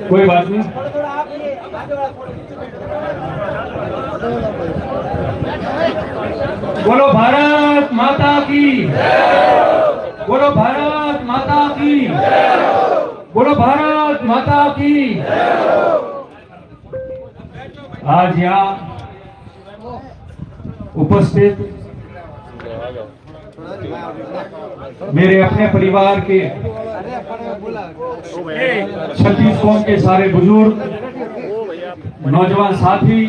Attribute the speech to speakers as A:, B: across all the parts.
A: कोई बात नहीं। बोलो भारत माता की, बोलो भारत माता की, बोलो भारत माता की। आज यहाँ उपस्थित मेरे अपने परिवार के 36 कौम के सारे बुजुर्ग, नौजवान साथी,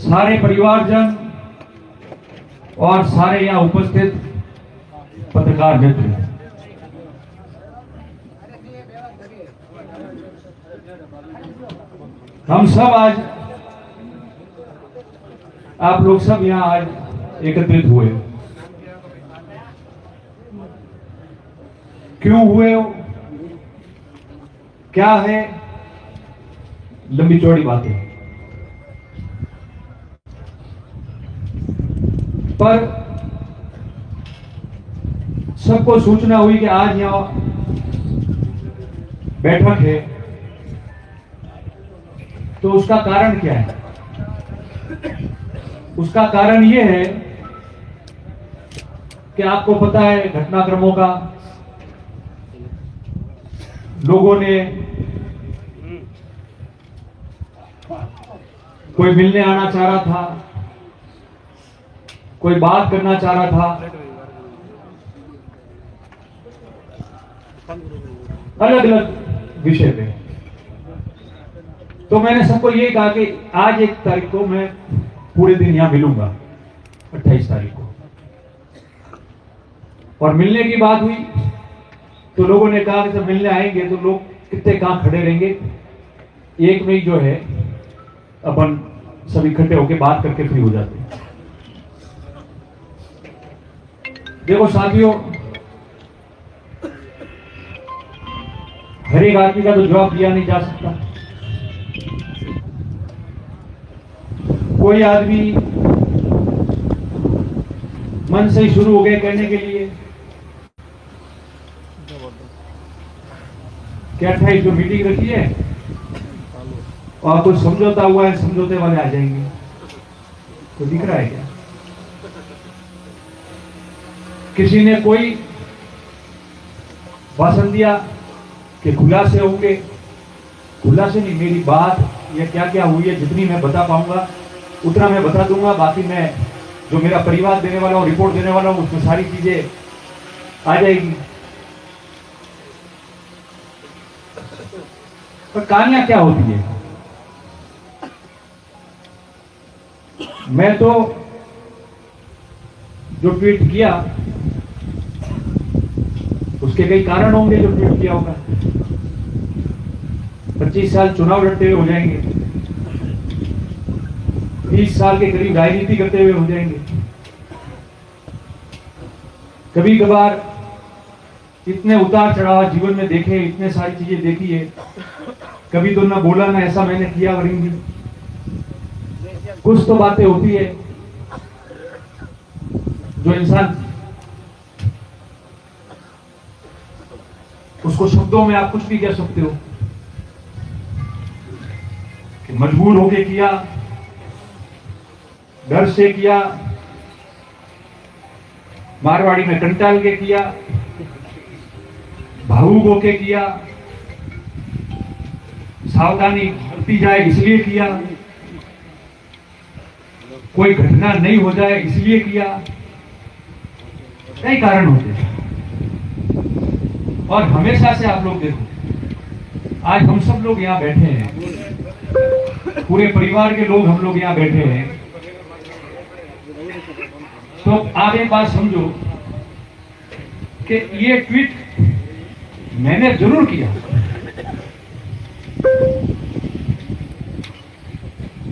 A: सारे परिवारजन और सारे यहाँ उपस्थित पत्रकार मित्र, हम सब आज, आप लोग सब यहाँ आज एकत्रित हुए। क्यों हुए हो, क्या है, लंबी चौड़ी बातें, पर सबको सूचना हुई कि आज यहाँ बैठक है, तो उसका कारण क्या है? उसका कारण यह है कि आपको पता है घटनाक्रमों का, लोगों ने कोई मिलने आना चाह रहा था, कोई बात करना चाह रहा था, अलग अलग विषय पे। तो मैंने सबको ये कहा कि आज 1 तारीख को मैं पूरे दिन यहां मिलूंगा, 28 तारीख को। और मिलने की बात हुई तो लोगों ने कहा कि जब मिलने आएंगे तो लोग कितने कहां खड़े रहेंगे, 1 में ही जो है अपन सब इकट्ठे होकर बात करके फ्री हो जाते हैं। देखो साथियों, हर एक आदमी का तो जवाब दिया नहीं जा सकता। कोई आदमी मन से ही शुरू हो गए कहने के लिए क्या 28 को मीटिंग रखी है और कुछ समझौता हुआ है, समझौते वाले आ जाएंगे, तो दिख रहा है क्या? किसी ने कोई भाषण दिया कि खुलासे होंगे, खुलासे नहीं, मेरी बात या क्या क्या हुई है जितनी मैं बता पाऊंगा उतना मैं बता दूंगा। बाकी मैं जो मेरा परिवार देने वाला हूं, रिपोर्ट देने वाला हूं, उसमें सारी चीजें आ जाएगी। पर कहानियां क्या होती है? मैं तो जो ट्वीट किया उसके कई कारण होंगे जो ट्वीट किया होगा। 25 साल चुनाव लड़ते हुए हो जाएंगे, 30 साल के करीब राजनीति करते हुए हो जाएंगे। कभी कभार इतने उतार चढ़ाव जीवन में देखे, इतने सारी चीजें देखी है, कभी तो ना बोला ना ऐसा मैंने किया करेंगे। कुछ तो बातें होती है जो इंसान उसको शब्दों में आप कुछ भी कह सकते हो कि मजबूर होके किया, डर से किया, मारवाड़ी में कंटाल के किया, भावुक होके किया, सावधानी बरती जाए इसलिए किया, कोई घटना नहीं हो जाए इसलिए किया, कई कारण होते हैं। और हमेशा से आप लोग देखो, आज हम सब लोग यहाँ बैठे हैं, पूरे परिवार के लोग हम लोग यहाँ बैठे हैं, तो आप एक बात समझो कि ये ट्वीट मैंने जरूर किया,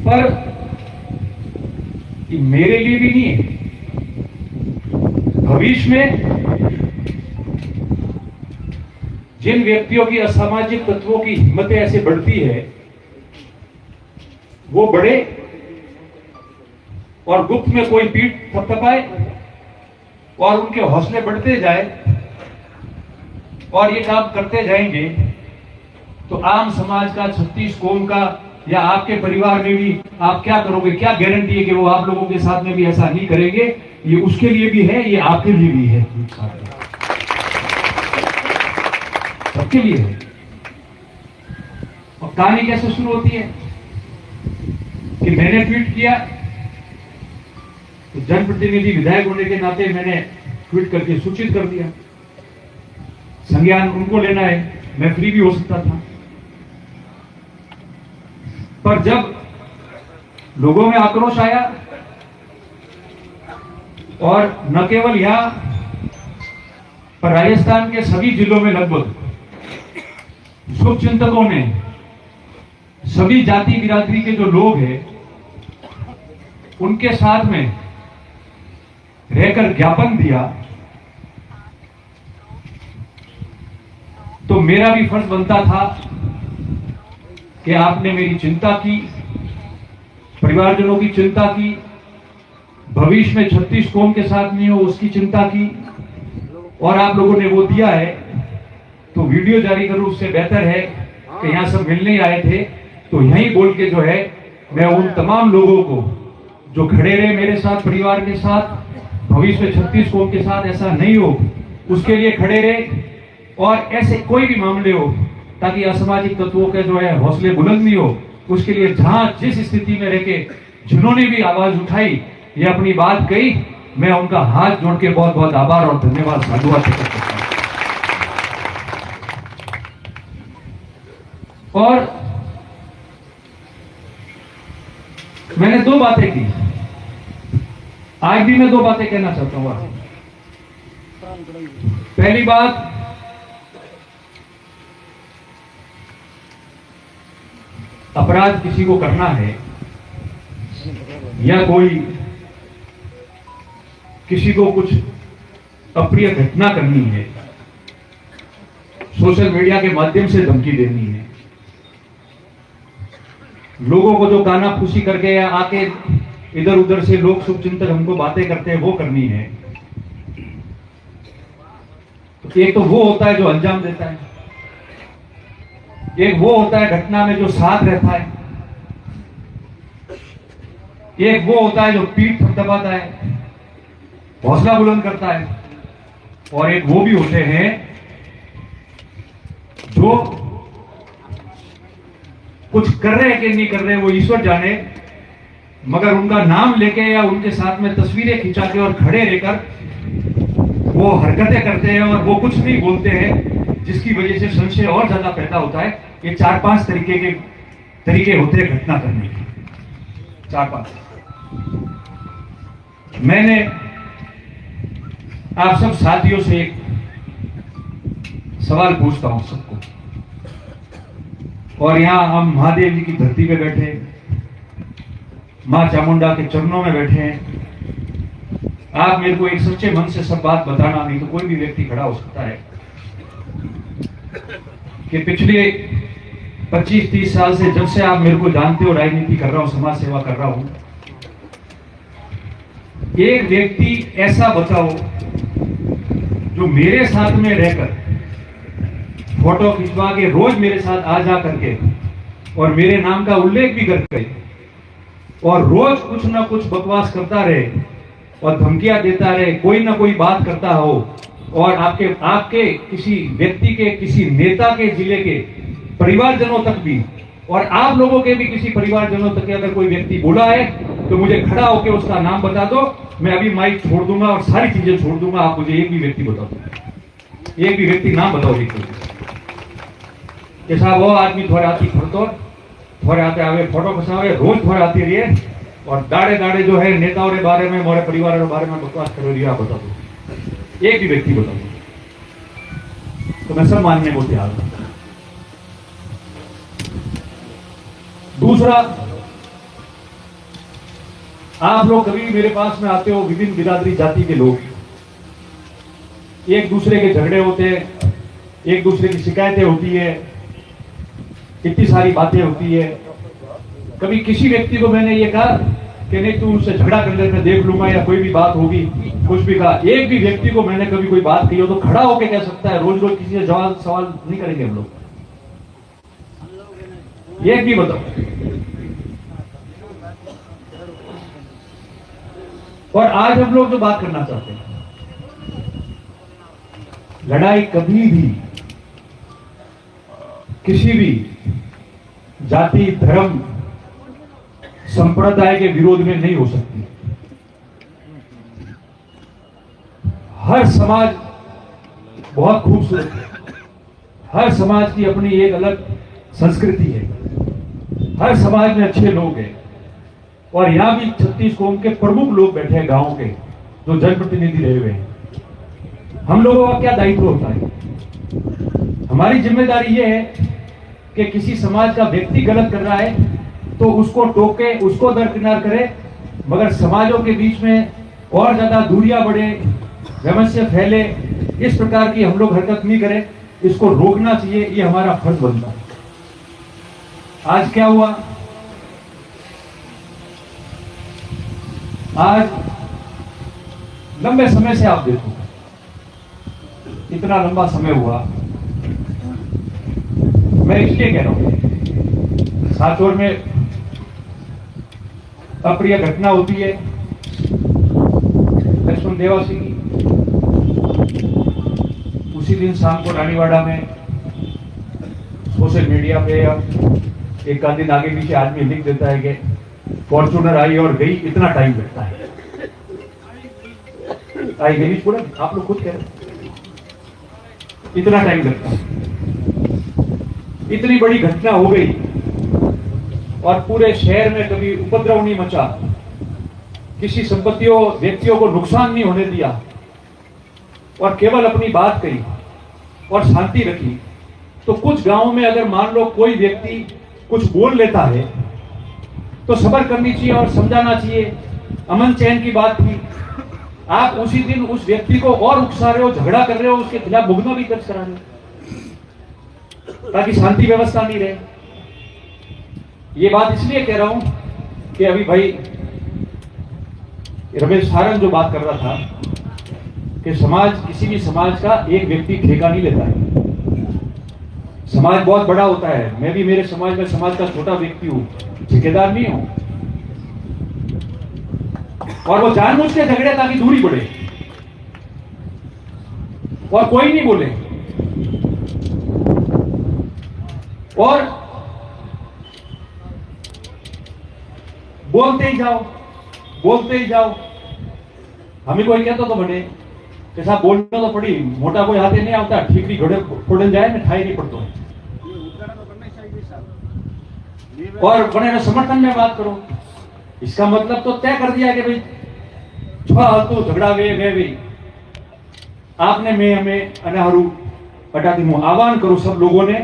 A: पर कि मेरे लिए भी नहीं है, भविष्य में जिन व्यक्तियों की असामाजिक तत्वों की हिम्मतें ऐसे बढ़ती है, वो बढ़े और गुप्त में कोई पीठ थपथपाए और उनके हौसले बढ़ते जाए और ये काम करते जाएंगे, तो आम समाज का, 36 कौम का या आपके परिवार में भी आप क्या करोगे? क्या गारंटी है कि वो आप लोगों के साथ में भी ऐसा नहीं करेंगे? ये उसके लिए भी है, ये आपके लिए भी है, सबके लिए है। और कहानी कैसे शुरू होती है कि मैंने ट्वीट किया, तो जनप्रतिनिधि विधायक होने के नाते मैंने ट्वीट करके सूचित कर दिया। संज्ञान उनको लेना है, मैं फ्री भी हो सकता था। पर जब लोगों में आक्रोश आया, और न केवल यहां पर राजस्थान के सभी जिलों में लगभग शुभचिंतकों ने, सभी जाति बिरादरी के जो लोग हैं, उनके साथ में रहकर ज्ञापन दिया, तो मेरा भी फर्ज बनता था कि आपने मेरी चिंता की, परिवारजनों की चिंता की, भविष्य में 36 कौम के साथ नहीं हो उसकी चिंता की, और आप लोगों ने वो दिया है, तो वीडियो जारी करूं उससे बेहतर है कि यहां सब मिलने आए थे, तो यहीं बोल के जो है मैं उन तमाम लोगों को जो खड़े रहे मेरे साथ, परिवार के साथ, भविष्य में 36 कौम के साथ ऐसा नहीं हो उसके लिए खड़े रहे, और ऐसे कोई भी मामले हो ताकि असामाजिक तत्वों के जो है हौसले बुलंद नहीं हो, उसके लिए जहां जिस स्थिति में रह के जिन्होंने भी आवाज उठाई, ये अपनी बात कही, मैं उनका हाथ जोड़ के बहुत बहुत आभार और धन्यवाद साधुवाद करता हूं। और मैंने 2 बातें की, आज भी मैं 2 बातें कहना चाहता हूं। पहली बात, अपराध किसी को करना है या कोई किसी को कुछ अप्रिय घटना करनी है, सोशल मीडिया के माध्यम से धमकी देनी है, लोगों को जो कानाफूसी करके या आके इधर उधर से लोग शुभचिंतक हमको बातें करते हैं, वो करनी है, तो एक तो वो होता है जो अंजाम देता है, एक वो होता है घटना में जो साथ रहता है, एक वो होता है जो पीठ थपथपाता है, हौसला बुलंद करता है, और एक वो भी होते हैं जो कुछ कर रहे हैं कि नहीं कर रहे वो ईश्वर जाने, मगर उनका नाम लेके या उनके साथ में तस्वीरें खिंचा के और खड़े रहकर वो हरकतें करते हैं और वो कुछ नहीं बोलते हैं, जिसकी वजह से संशय और ज्यादा पैदा होता है। ये 4-5 तरीके होते हैं घटना करने के, 4-5। मैंने आप सब साथियों से एक सवाल पूछता हूं सबको, और यहां हम महादेव जी की धरती पे बैठे, मां चामुंडा के चरणों में बैठे हैं, आप मेरे को एक सच्चे मन से सब बात बताना, नहीं तो कोई भी व्यक्ति खड़ा हो सकता है कि पिछले 25-30 साल से, जब से आप मेरे को जानते हो, राजनीति कर रहा हूं, समाज सेवा कर रहा हूं, एक व्यक्ति ऐसा बताओ जो मेरे साथ में रहकर फोटो खिंचवा के रोज मेरे साथ आ जा करके और मेरे नाम का उल्लेख भी करके और रोज कुछ ना कुछ बकवास करता रहे और धमकियां देता रहे, कोई ना कोई बात करता हो, और आपके किसी व्यक्ति के, किसी नेता के, जिले के परिवारजनों तक भी, और आप लोगों के भी किसी परिवारजनों तक अगर कोई व्यक्ति बोला है तो मुझे खड़ा होकर उसका नाम बता दो, मैं अभी माइक छोड़ दूंगा और सारी चीजें छोड़ दूंगा। आप मुझे एक भी व्यक्ति बताओ, एक भी व्यक्ति नाम बताओ, कि साहब वो आदमी थोड़े आती फरतो, थोड़े आते आवे फोटो खसावे, रोज थोड़े आती रही है और दाड़े दाड़े जो है नेताओं के बारे में, मोरे परिवार के बारे में बकवास कर रही है, आप बता दो, एक भी व्यक्ति बताओ, तो मैं सब मानने को तैयार हूं। दूसरा, आप लोग कभी मेरे पास में आते हो, विभिन्न बिरादरी जाति के लोग, एक दूसरे के झगड़े होते हैं, एक दूसरे की शिकायतें होती है, इतनी सारी बातें होती है। कभी किसी व्यक्ति को मैंने ये कहा कि नहीं तू उससे झगड़ा कर ले, मैं देख लूंगा, या कोई भी बात होगी, कुछ भी कहा। एक भी व्यक्ति को मैंने कभी कोई बात कही हो तो खड़ा होकर कह सकता है, रोज रोज किसी से सवाल नहीं करेंगे हम लोग। एक भी बताओ। और आज हम लोग जो बात करना चाहते हैं, लड़ाई कभी भी किसी भी जाति, धर्म, संप्रदाय के विरोध में नहीं हो सकती। हर समाज बहुत खूबसूरत है, हर समाज की अपनी एक अलग संस्कृति है, हर समाज में अच्छे लोग हैं। और यहां भी 36 कौम के प्रमुख लोग बैठे हैं, गांव के, जो जनप्रतिनिधि रहे हुए हैं। हम लोगों का क्या दायित्व होता है? हमारी जिम्मेदारी यह है कि किसी समाज का व्यक्ति गलत कर रहा है तो उसको टोके, उसको दरकिनार करे, मगर समाजों के बीच में और ज्यादा दूरियां बढ़े, समस्या फैले, इस प्रकार की हम लोग हरकत नहीं करें। इसको रोकना चाहिए, ये हमारा फर्ज बनता है। आज क्या हुआ? आज लंबे समय से आप देखो, इतना लंबा समय हुआ, मैं इसलिए कह रहा हूं, साचौर में अप्रिय घटना होती है लक्ष्मण देवासी की। उसी दिन शाम को रानीवाड़ा में सोशल मीडिया पे एक आध दिन आगे पीछे आदमी लिख देता है कि फॉर्च्यूनर आई और गई, इतना टाइम लगता है। आई गई पूरा, आप लोग खुद कह रहे, इतना टाइम लगता है। इतनी बड़ी घटना हो गई और पूरे शहर में कभी उपद्रव नहीं मचा, किसी संपत्तियों, व्यक्तियों को नुकसान नहीं होने दिया, और केवल अपनी बात कही और शांति रखी। तो कुछ गांवों में अगर मान लो कोई व्यक्ति कुछ बोल लेता है तो सब्र करनी चाहिए और समझाना चाहिए, अमन चैन की बात थी। आप उसी दिन उस व्यक्ति को और उकसा रहे हो, झगड़ा कर रहे हो, उसके खिलाफ मुकदमा भी दर्ज करा रहे हो ताकि शांति व्यवस्था नहीं रहे। ये बात इसलिए कह रहा हूं कि अभी भाई रमेश सारंग जो बात कर रहा था कि समाज, किसी भी समाज का एक व्यक्ति ठेका नहीं लेता है। समाज बहुत बड़ा होता है, मैं भी मेरे समाज में समाज का छोटा व्यक्ति हूं, ठेकेदार नहीं हूं। और वो जानबूझ के झगड़े ताकि दूरी बढ़े और कोई नहीं बोले, और बोलते ही जाओ, बोलते ही जाओ। हमें कोई कहता तो बने कि साहब बोलना तो पड़ी, मोटा कोई हाथे नहीं आता, ठीकरी घोड़े फोड़न जाए में ठाई नहीं पड़ता। और बने समर्थन में बात करो, इसका मतलब तो तय कर दिया कि भाई तो झगड़ा वे आपने मैं हमें अनाहरू हटाती हूं। आह्वान करो सब लोगों ने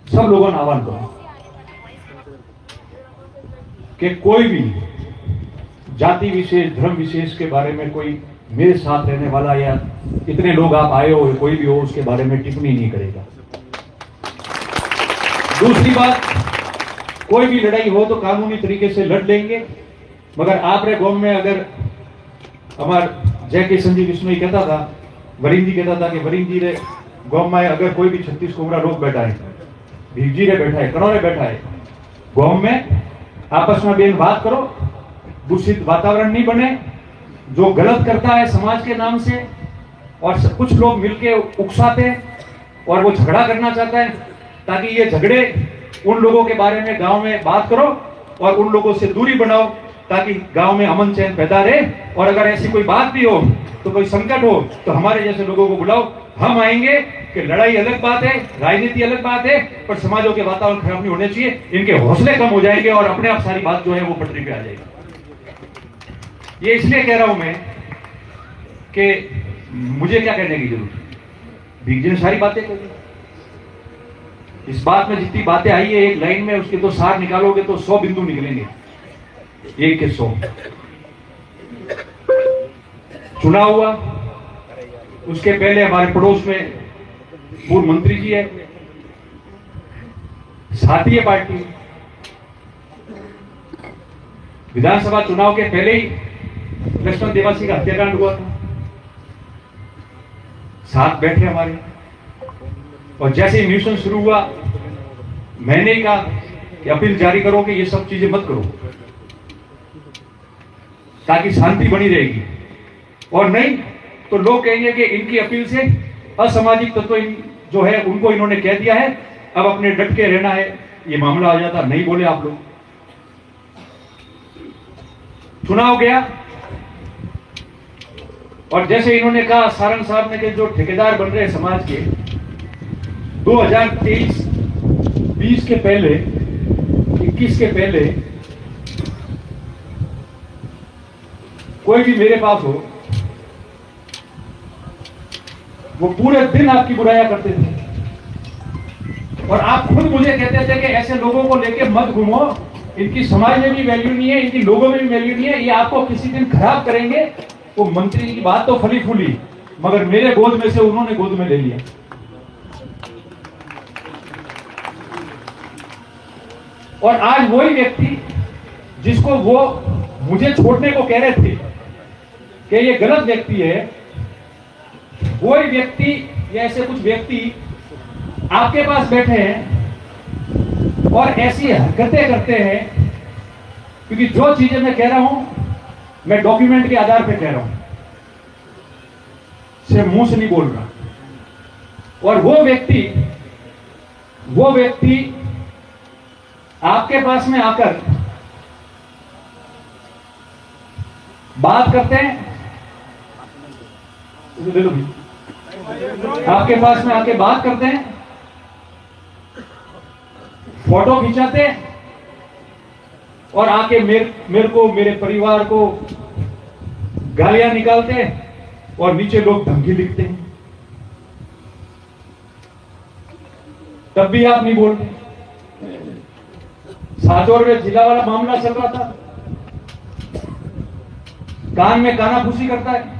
A: आह्वान करो कि कोई भी जाति विशेष, धर्म विशेष के बारे में कोई मेरे साथ रहने वाला या इतने लोग आप आए हो, कोई भी हो, उसके बारे में टिप्पणी नहीं करेगा। दूसरी बात, कोई भी लड़ाई हो तो कानूनी तरीके से लड़ लेंगे, मगर आप रे गांव में अगर हमार जय के संजीव विष्णु कहता था, वरिंद जी कहता था कि वरिंद जी रे गांव में अगर कोई भी 36 कोमरा लोग बैठा है, भीजी रे बैठा है, कड़ोरे बैठा है, गांव में आपस में बेन बात करो, दूषित वातावरण नहीं बने। जो गलत करता है समाज के नाम से और सब कुछ लोग मिलके उकसाते और वो झगड़ा करना चाहता है, ताकि ये झगड़े उन लोगों के बारे में गांव में बात करो और उन लोगों से दूरी बनाओ, ताकि गांव में अमन चैन पैदा रहे। और अगर ऐसी कोई बात भी हो, तो कोई संकट हो, तो हमारे जैसे लोगों को बुलाओ, हम आएंगे। कि लड़ाई अलग बात है, राजनीति अलग बात है, पर समाजों के वातावरण खराब नहीं होने चाहिए। इनके हौसले कम हो जाएंगे और अपने आप सारी बात जो है वो पटरी पे आ जाएगी। ये इसलिए कह रहा हूं मैं कि मुझे क्या कहने की जरूरत है, भीख जी ने सारी बातें कही। इस बात में जितनी बातें आई है एक लाइन में, उसके तो सार निकालोगे तो 100 बिंदु निकलेंगे। एक के 100 चुनाव हुआ। उसके पहले हमारे पड़ोस में पूर्व मंत्री जी है, साथी है पार्टी। विधानसभा चुनाव के पहले ही लक्ष्मण देवासी का हत्याकांड हुआ था, साथ बैठे हमारे। और जैसे ही न्यूसेंस शुरू हुआ, मैंने कहा कि अपील जारी करो कि ये सब चीजें मत करो, ताकि शांति बनी रहेगी। और नहीं तो लोग कहेंगे कि इनकी अपील से असामाजिक तत्व जो है उनको इन्होंने कह दिया है, अब अपने डट के रहना है, ये मामला आ जाता। नहीं बोले आप लोग। चुनाव गया और जैसे इन्होंने कहा सारंग साहब ने कि जो ठेकेदार बन रहे समाज के 2023-20 के पहले, 21 के पहले कोई भी मेरे पास हो, वो पूरे दिन आपकी बुराइयां करते थे। और आप खुद मुझे कहते थे कि ऐसे लोगों को लेके मत घूमो, इनकी समाज में भी वैल्यू नहीं है, इनकी लोगों में भी वैल्यू नहीं है, ये आपको किसी दिन खराब करेंगे। वो मंत्री की बात तो फली फूली, मगर मेरे गोद में से उन्होंने गोद में ले लिया। और आज वही व्यक्ति जिसको वो मुझे छोड़ने को कह रहे थे कि ये गलत व्यक्ति है, वही व्यक्ति या ऐसे कुछ व्यक्ति आपके पास बैठे हैं और ऐसी हरकतें करते हैं, क्योंकि जो चीजें मैं कह रहा हूं मैं डॉक्यूमेंट के आधार पर कह रहा हूं, सिर्फ मुंह से नहीं बोल रहा। और वो व्यक्ति आपके पास में आकर बात करते हैं, आपके पास में आके बात करते हैं, फोटो खिंचाते हैं और आके मेरे को, मेरे परिवार को गालियां निकालते हैं और नीचे लोग धमकी लिखते हैं। तब भी आप नहीं बोलते। साचौर में जिला वाला मामला चल रहा था, कान में कानाफूसी करता है,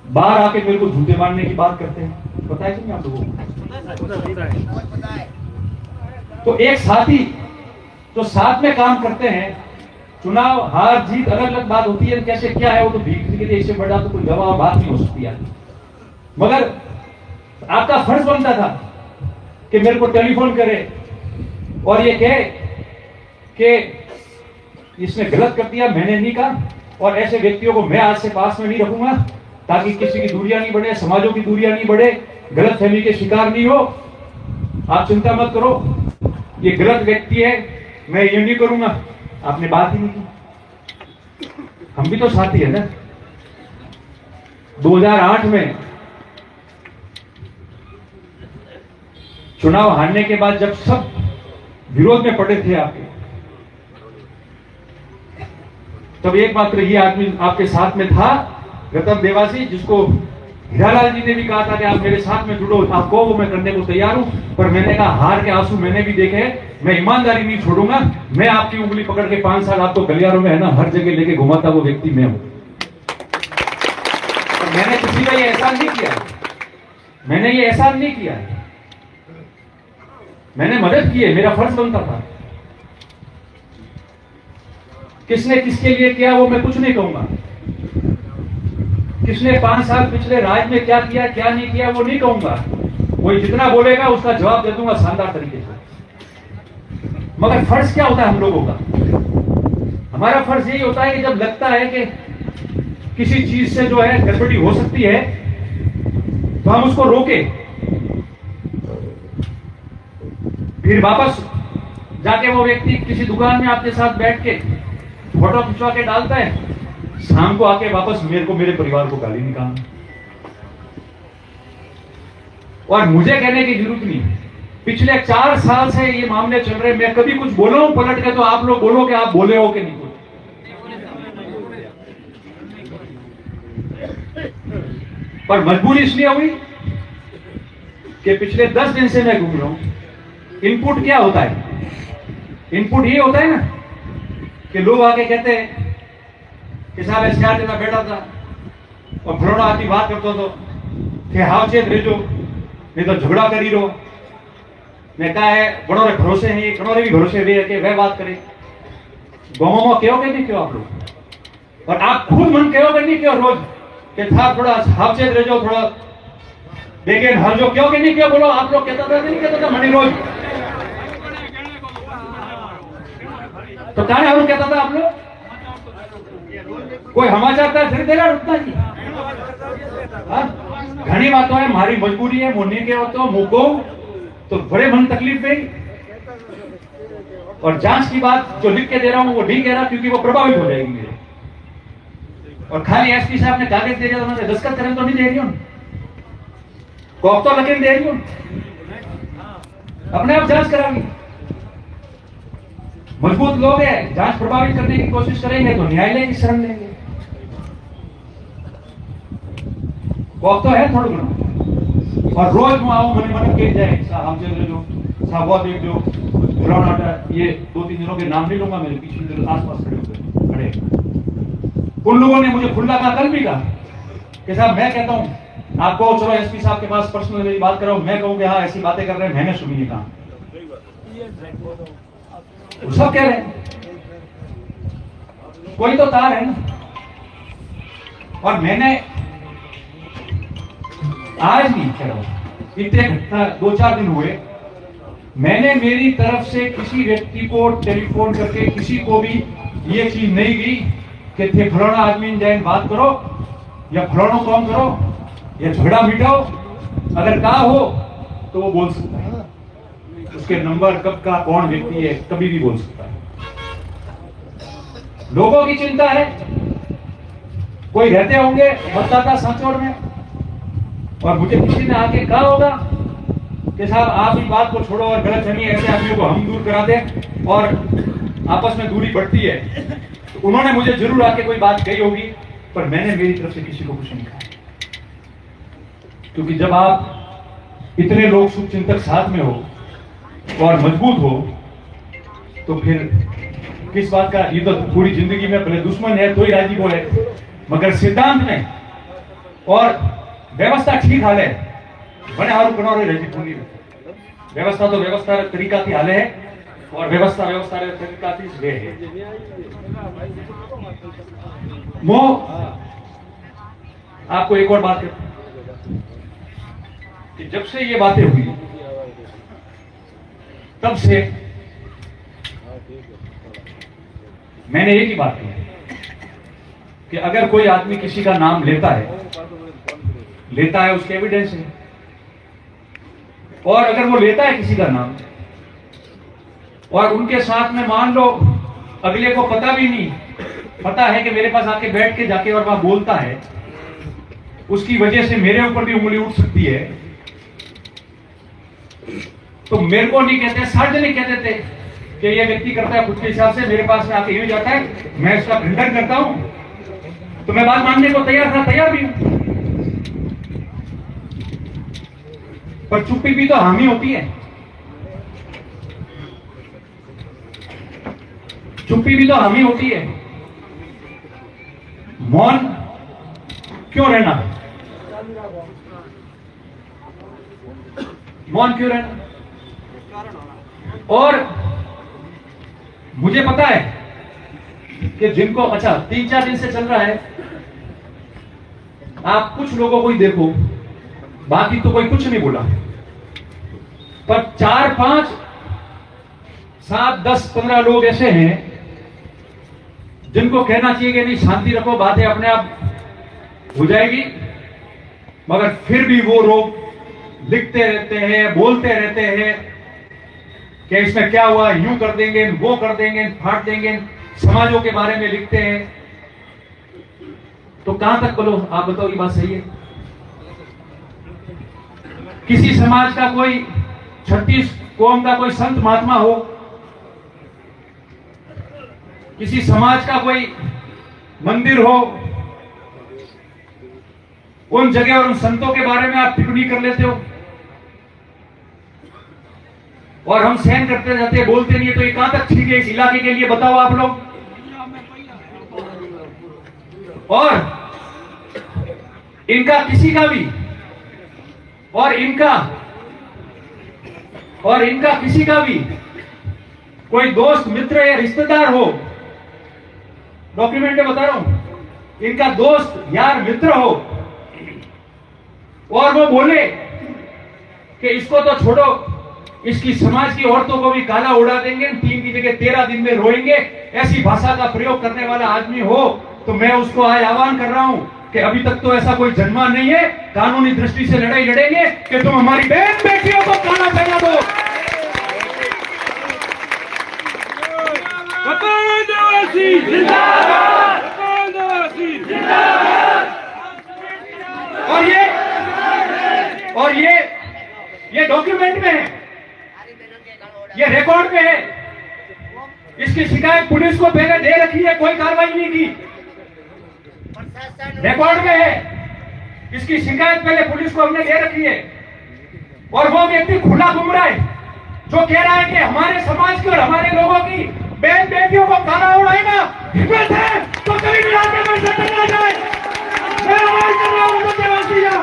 A: बाहर आके मेरे को झूठे मारने की बात करते हैं। पता है कि नहीं आप लोगों को? तो एक साथी जो साथ में काम करते हैं, चुनाव हार जीत अलग अलग बात होती है, कैसे क्या है वो तो भीख के लिए इससे बड़ा तो कोई दवा बात नहीं हो सकती है। मगर आपका फर्ज बनता था कि मेरे को टेलीफोन करे और ये कहे कि इसने गलत कर दिया, मैंने नहीं कहा। और ऐसे व्यक्तियों को मैं आज से पास में नहीं रखूंगा, ताकि किसी की दूरियां नहीं बढ़े, समाजों की दूरियां नहीं बढ़े, गलतफहमी के शिकार नहीं हो। आप चिंता मत करो, ये गलत व्यक्ति है, मैं ये नहीं करूंगा। आपने बात ही नहीं की। हम भी तो साथी है ना। 2008 में चुनाव हारने के बाद जब सब विरोध में पड़े थे आपके, तब एकमात्र ये आदमी आपके साथ में था, गौतम देवासी, जिसको हीरालाल जी ने भी कहा था कि आप मेरे साथ में जुड़ो, आपको वो मैं करने को तैयार हूं। पर मैंने कहा हार के आंसू मैंने भी देखे, मैं ईमानदारी नहीं छोड़ूंगा। मैं आपकी उंगली पकड़ के 5 साल आपको गलियारों में है ना हर जगह लेके घुमाता वो व्यक्ति मैं हूं। और मैंने किसी का ये एहसान नहीं किया, मैंने ये एहसान नहीं किया, मैंने मदद की है, मेरा फर्ज बनता था। किसने किसके लिए किया वो मैं कुछ नहीं कहूंगा। किसने 5 साल पिछले राज में क्या किया क्या नहीं किया वो नहीं कहूंगा। कोई जितना बोलेगा उसका जवाब दे दूंगा शानदार तरीके से। मगर फर्ज क्या होता है हम लोगों का? हमारा फर्ज यही होता है कि जब लगता है कि किसी चीज से जो है गड़बड़ी हो सकती है तो हम उसको रोके, फिर वापस जाके वो व्यक्ति किसी दुकान में आपके साथ बैठ के फोटो खिंचवा के डालता है, शाम को आके वापस मेरे को, मेरे परिवार को गाली निकालना। और मुझे कहने की जरूरत नहीं, पिछले 4 साल से ये मामले चल रहे, मैं कभी कुछ बोला हूं पलट के तो आप लोग बोलो कि आप बोले हो कि नहीं बोले। पर मजबूरी इसलिए हुई कि पिछले 10 दिन से मैं घूम रहा हूं। इनपुट क्या होता है? इनपुट ये होता है ना कि लोग आके कहते हैं कि साहब एसआर में बैठा था और फलाना आदमी बात करता तो कि हावचेत रहो नहीं तो झगड़ा करी रो। मैं कहा है बड़ों रे भरोसे हैं, कड़ोरे भी भरोसे वे के वह बात करे गाँव में क्यों नहीं क्यों आप लोग, और आप खुद मन क्यों नहीं क्यों रोज कि था थोड़ा हावचेत रहो थोड़ा लेकिन हर जो क्यों नहीं क्यों बोलो आप लोग कहता था नहीं कहता था मनी रोज तो ताने हम कहता था आप लोग कोई समाचार था फिर देगा रुकता जी घनी बातों है मारी मजबूरी है मुन्नी के तो मुको तो बड़े मन तकलीफ गई। और जांच की बात जो लिख के दे रहा हूं वो नहीं कह रहा क्योंकि वो प्रभावित हो जाएगी मेरे, और खाली एसपी साहब ने कागज दे दिया तो उन्होंने दस्तखत करें तो नहीं दे रही हूं, कॉप तो लगे दे रही हूं, अपने आप जांच कराएंगे। मजबूत लोग हैं, जांच प्रभावित करने की कोशिश करेंगे तो न्यायालय की शरण लेंगे। कॉप तो है थोड़ा घना, और रोज मैं आऊं मैंने मतलब कह जाए साहब चल जो साहब वो देख जो फलाना ये 2-3 दिनों के नाम नहीं लूंगा, मेरे पीछे आसपास खड़े उन लोगों ने मुझे खुला कहा, कल भी कहा कि साहब मैं कहता हूं आपको चलो एसपी साहब के पास पर्सनल मेरी बात कराओ, मैं कहूं कि हाँ ऐसी बातें कर रहे हैं मैंने सुनी है कहा, सब कह रहे हैं कोई तो तार है ना। और मैंने आज नहीं कह रहा इतने घटना 2-4 दिन हुए, मैंने मेरी तरफ से किसी व्यक्ति को टेलीफोन करके किसी को भी ये चीज नहीं की कि थे फलाना आदमी जाए बात करो या फलाना काम करो या झगड़ा मिटाओ, अगर कहा हो तो वो बोल सकता है, उसके नंबर कब का कौन व्यक्ति है कभी भी बोल सकता है। लोगों की चिंता है, कोई रहते होंगे मतदाता सांचौड़ में और मुझे किसी ने आके कहा होगा कि साहब आप इस बात को छोड़ो और गलतफहमी ऐसे आदमियों को हम दूर करा दें और आपस में दूरी बढ़ती है, तो उन्होंने मुझे जरूर आके कोई बात कही होगी, पर मैंने मेरी तरफ से किसी को कुछ नहीं कहा, क्योंकि जब आप इतने लोग शुभचिंतक साथ में हो और मजबूत हो तो फिर किस बात का, ये तो पूरी जिंदगी में भले दुश्मन है तो ही राजी को है, मगर सिद्धांत में और व्यवस्था ठीक हाल है बने हारू कनौरे रहती पूरी में व्यवस्था तो व्यवस्था तरीका थी हाले है और व्यवस्था तरीका थी वे है। वो आपको एक और बात कहता कि जब से ये बातें हुई तब से मैंने एक ही बात की कि अगर कोई आदमी किसी का नाम लेता है उसके एविडेंस है, और अगर वो लेता है किसी का नाम और उनके साथ में मान लो अगले को पता भी नहीं, पता है कि मेरे पास आके बैठ के जाके और वहां बोलता है, उसकी वजह से मेरे ऊपर भी उंगली उठ सकती है, तो मेरे को नहीं कहते, सार्वजनिक कहते थे कि ये व्यक्ति करता है खुद के हिसाब से, मेरे पास में आके यूं जाता है, मैं इसका खंडन करता हूं, तो मैं बात मानने को तैयार भी हूं, पर चुप्पी भी तो हामी होती है, चुप्पी भी तो हामी होती है। मौन क्यों रहना, मौन क्यों रहना? और मुझे पता है कि जिनको अच्छा 3-4 दिन से चल रहा है, आप कुछ लोगों को ही देखो, बाकी तो कोई कुछ नहीं बोला, पर 4, 5, 7, 10, 15 लोग ऐसे हैं जिनको कहना चाहिए कि नहीं शांति रखो, बातें अपने आप हो जाएगी, मगर फिर भी वो लोग लिखते रहते हैं, बोलते रहते हैं कि इसमें क्या हुआ, यूं कर देंगे, वो कर देंगे, फाड़ देंगे, समाजों के बारे में लिखते हैं। तो कहां तक बोलो, आप बताओ, ये बात सही है? किसी समाज का कोई 36 कौम का कोई संत महात्मा हो, किसी समाज का कोई मंदिर हो, उन जगह और उन संतों के बारे में आप टिप्पणी कर लेते हो और हम सहन करते रहते, बोलते नहीं है, तो ये कहां तक ठीक है इस इलाके के लिए? बताओ आप लोग, और इनका किसी का भी और इनका किसी का भी कोई दोस्त मित्र या रिश्तेदार हो, डॉक्यूमेंट में बता रहा हूं, इनका दोस्त यार मित्र हो और वो बोले कि इसको तो छोड़ो, इसकी समाज की औरतों को भी काला उड़ा देंगे, 3 की जगह 13 दिन में रोएंगे, ऐसी भाषा का प्रयोग करने वाला आदमी हो तो मैं उसको आज आह्वान कर रहा हूं कि अभी तक तो ऐसा कोई जन्मा नहीं है, कानूनी दृष्टि से लड़ाई लड़ेंगे कि तुम हमारी बहन बेटियों को काला पहना दो। और ये डॉक्यूमेंट में है, ये रिकॉर्ड में है। इसकी शिकायत पुलिस को पहले दे रखी है, कोई कार्रवाई नहीं की, रिकॉर्ड में है। इसकी शिकायत पहले पुलिस को हमने दे रखी है और वो व्यक्ति खुला घूम रहा है जो कह रहा है कि हमारे समाज की और हमारे लोगों की बहन बेटियों को काला उड़ाएगा। हिम्मत है तो कभी भी आगे बढ़ सकते ना जाए। मैं आवाज कर रहा हूं मुद्देवासिया,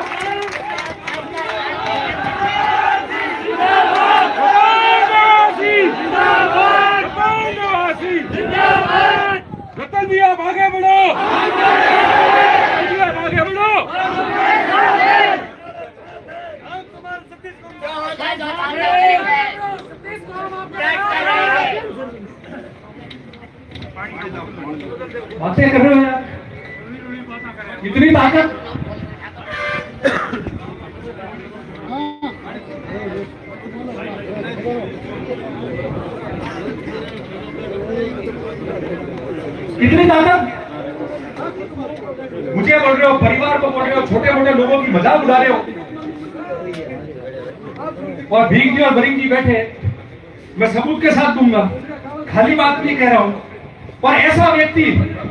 B: रतन दिया आगे बढ़ो, आगे बढ़ो।
A: बातें कर रहे हो यार, इतनी ताकत। कितनी ताकत, मुझे बोल रहे हो, परिवार को बोल रहे हो, छोटे मोटे लोगों की मजाक उड़ा रहे हो और भीख जी और बरिंग जी बैठे। मैं सबूत के साथ दूंगा, खाली बात नहीं कह रहा हूं। और ऐसा व्यक्ति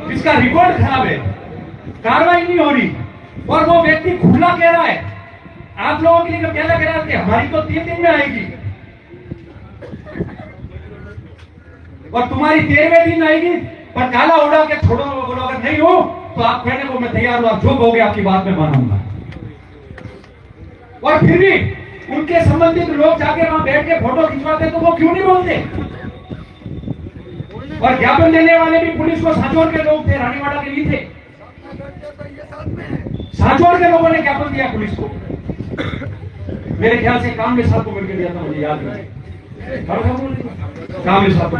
A: जिसका रिकॉर्ड खराब है, कार्रवाई नहीं हो रही और वो व्यक्ति खुला कह रहा है, आप लोगों के लिए कहना कह रहा है कि हमारी तो 3 दिन में आएगी और तुम्हारी 13वें दिन आएगी, पर काला उड़ा के छोड़ो। बोलो अगर नहीं हो तो आप कहने को मैं तैयार हूं, आप जो कहोगे आपकी बात में मानूंगा। और फिर भी उनके संबंधित लोग जाके वहां बैठ के फोटो खिंचवाते तो वो क्यों नहीं बोलते? और ज्ञापन देने वाले भी पुलिस को सांचौर के लोग थे, रानीवाड़ा के नहीं थे। सांचौर के लोगों ने ज्ञापन दिया पुलिस को, मेरे ख्याल से कामले साहब को मिलकर दिया था, मुझे याद नहीं। कामले साहब को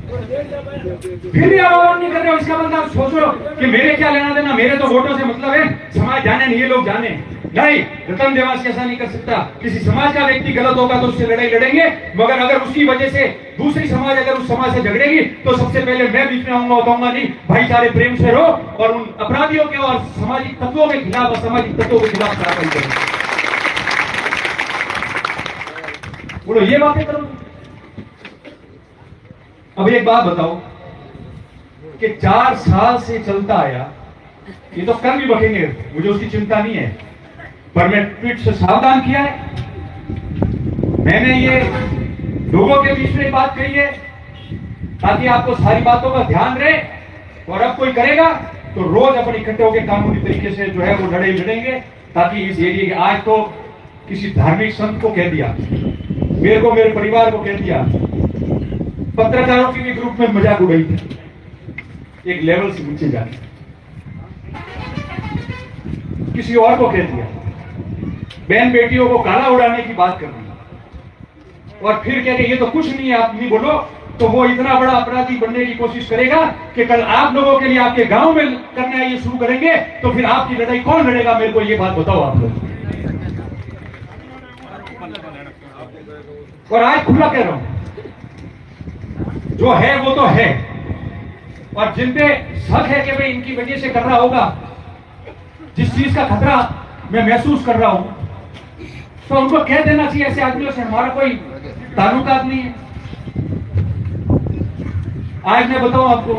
A: फिर भी आवाज नहीं कर रहे हो। इसका मतलब आप सोचो कि मेरे क्या लेना देना, मेरे तो वोटों से मतलब है, समाज जाने नहीं, ये लोग जाने नहीं। रतन देवासी ऐसा नहीं कर सकता। किसी समाज का व्यक्ति गलत होगा तो उससे लड़ाई लड़ेंगे, मगर अगर उसकी वजह से दूसरी समाज अगर उस समाज से झगड़ेगी तो सबसे पहले मैं बीच में आऊंगा, बताऊंगा नहीं, भाईचारे प्रेम से रहो और उन अपराधियों के और सामाजिक तत्वों के खिलाफ और सामाजिक तत्वों के खिलाफ कार्रवाई करो। बोलो ये बातें करो। अब एक बात बताओ कि 4 साल से चलता आया, ये तो कर भी बखेंगे, मुझे उसकी चिंता नहीं है, पर मैं ट्वीट से सावधान किया है। मैंने ये लोगों के बीच में बात कही है ताकि आपको सारी बातों का ध्यान रहे, और अब कोई करेगा तो रोज अपने इकट्ठे होकर कानूनी तरीके से जो है वो लड़ाई लड़ेंगे, ताकि इस एरिया के, आज तो किसी धार्मिक संत को कह दिया, मेरे को, मेरे परिवार को कह दिया, पत्रकारों की भी ग्रुप में मजाक उड़ाई थी, एक लेवल से नीचे जाके किसी और को कह दिया, बहन बेटियों को काला उड़ाने की बात कर रही, और फिर कह रहे ये तो कुछ नहीं है, आप नहीं बोलो, तो वो इतना बड़ा अपराधी बनने की कोशिश करेगा कि कल आप लोगों के लिए आपके गांव में करना ये शुरू करेंगे, तो फिर आपकी लड़ाई कौन लड़ेगा? मेरे को ये बात बताओ आप लोग। और आज खुला कह रहा हूं, जो है वो तो है, और जिन पे शक है कि भाई इनकी वजह से कर रहा होगा, जिस चीज का खतरा मैं महसूस कर रहा हूं, तो उनको कह देना चाहिए, ऐसे आदमियों से हमारा कोई ताल्लुकात नहीं है। आज मैं बताऊं आपको,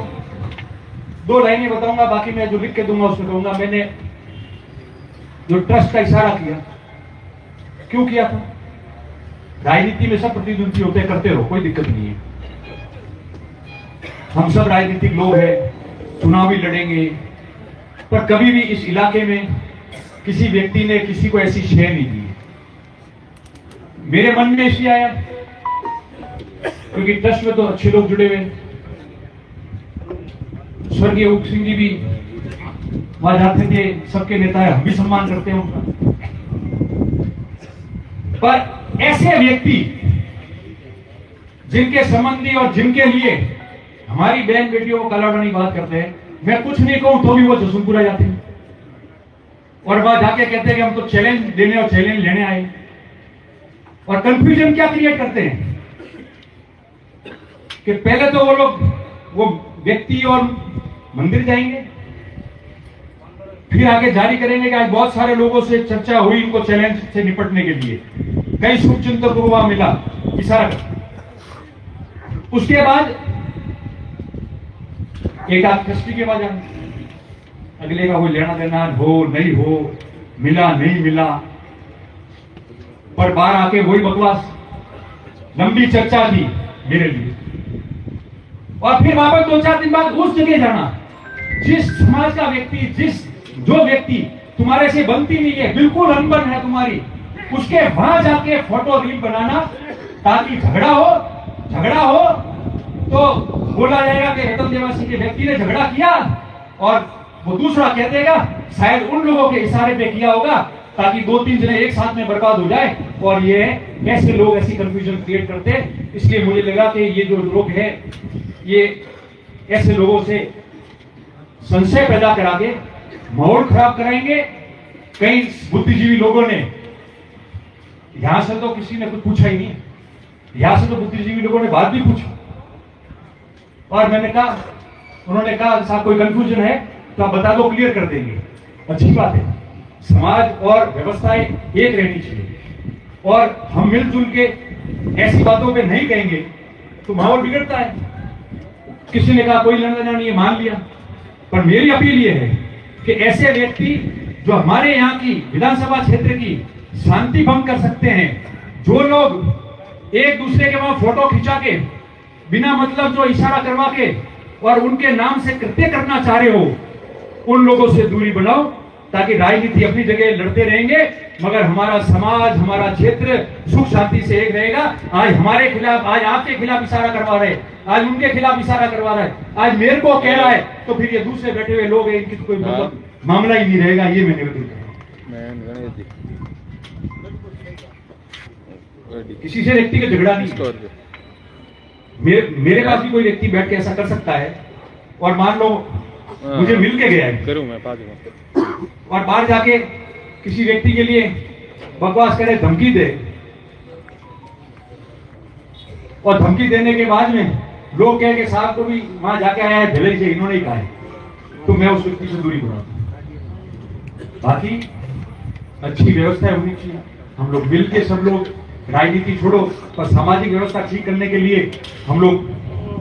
A: 2 लाइनें बताऊंगा, बाकी मैं जो लिख के दूंगा उसमें कहूंगा मैंने जो ट्रस्ट का इशारा किया, क्यों किया था। राजनीति में सब प्रतिद्वंदी होते, करते रहो, कोई दिक्कत नहीं है, हम सब राजनीतिक लोग हैं, चुनाव भी लड़ेंगे, पर कभी भी इस इलाके में किसी व्यक्ति ने किसी को ऐसी शय नहीं दी। मेरे मन में इसलिए आया क्योंकि ट्रस्ट में तो अच्छे लोग जुड़े हुए हैं। स्वर्गीय उप सिंह जी भी वहां जाते थे, सबके नेता है, हम भी सम्मान करते हैं उनका। पर ऐसे व्यक्ति जिनके संबंधी और जिनके लिए हमारी बहन बेटियों को कलाडनी बात करते हैं, मैं कुछ नहीं कहूं तो भी वो जसूनपुरा जाते हैं और वहां जाके कहते हैं कि हम तो चैलेंज देने और चैलेंज लेने आए। और कंफ्यूजन क्या क्रिएट करते हैं कि पहले तो वो लोग वो व्यक्ति और मंदिर जाएंगे, फिर आगे जारी करेंगे कि आज बहुत सारे लोगों से चर्चा हुई इनको चैलेंज से निपटने के लिए, कई शुभचिंतकों को वहां मिला इशारा। उसके बाद एक आध ट्रस्टी के बाद अगले का कोई लेना देना हो नहीं हो, मिला नहीं मिला, पर बाहर आके वही बकवास, लंबी चर्चा थी मेरे लिए। और फिर वापस 2-4 दिन बाद उस जगह जाना जिस समाज का व्यक्ति, जो व्यक्ति तुम्हारे से बनती नहीं है, बिल्कुल अनबन है तुम्हारी, उसके वहां जाके फोटो रील बनाना ताकि झगड़ा हो तो बोला जाएगा कि रतन देवासी के व्यक्ति ने झगड़ा किया और वो दूसरा कह देगा शायद उन लोगों के इशारे पे किया होगा ताकि 2-3 जने एक साथ में बर्बाद हो जाए। और ये ऐसे लोग ऐसी कंफ्यूजन क्रिएट करते हैं। इसलिए मुझे लगा कि ये जो लोग हैं ये ऐसे लोगों से संशय पैदा करा के माहौल खराब कराएंगे। कई बुद्धिजीवी लोगों ने, यहां से तो किसी ने कुछ पूछा ही नहीं, यहां से तो बुद्धिजीवी लोगों ने बात भी पूछी और मैंने कहा, उन्होंने कहा साहब कोई कंफ्यूजन है तो आप बता दो, क्लियर कर देंगे। अच्छी बात है, समाज और व्यवस्थाएं एक रहनी चाहिए और हम मिलजुल के ऐसी बातों पे नहीं कहेंगे तो माहौल बिगड़ता है। किसी ने कहा कोई लेना देना नहीं है, मान लिया, पर मेरी अपील ये है कि ऐसे व्यक्ति जो हमारे यहाँ की विधानसभा क्षेत्र की शांति भंग कर सकते हैं, जो लोग एक दूसरे के वहां फोटो खिंचा के बिना मतलब जो इशारा करवा के और उनके नाम से कृत्य करना चाह रहे हो, उन लोगों से दूरी बनाओ ताकि राजनीति अपनी जगह लड़ते रहेंगे मगर हमारा समाज, हमारा क्षेत्र सुख शांति से एक रहेगा। आज हमारे खिलाफ, आज आपके खिलाफ इशारा करवा रहे, आज उनके खिलाफ इशारा करवा रहा है, आज मेरे को कह रहा है, तो फिर ये दूसरे बैठे हुए लोग हैं, इनकी तो कोई मतलब मामला ही नहीं रहेगा। ये मैं निवेदन कर रहा हूं। किसी से व्यक्ति का झगड़ा नहीं, मेरे पास भी कोई व्यक्ति बैठ के ऐसा कर सकता है और मान लो मुझे मिल के गया है,
B: करूं मैं
A: और बाहर जाके किसी व्यक्ति के लिए बकवास करे, धमकी दे, और धमकी देने के बाद में लोग कहे कि साहब को भी वहां जाके आया है भिलाई से, इन्होंने ही कहा है, तो मैं उस व्यक्ति से दूरी बनाता हूं। बाकी अच्छी व्यवस्था होनी चाहिए, हम लोग मिल के सब लोग राजनीति छोड़ो पर सामाजिक व्यवस्था ठीक करने के लिए हम लोग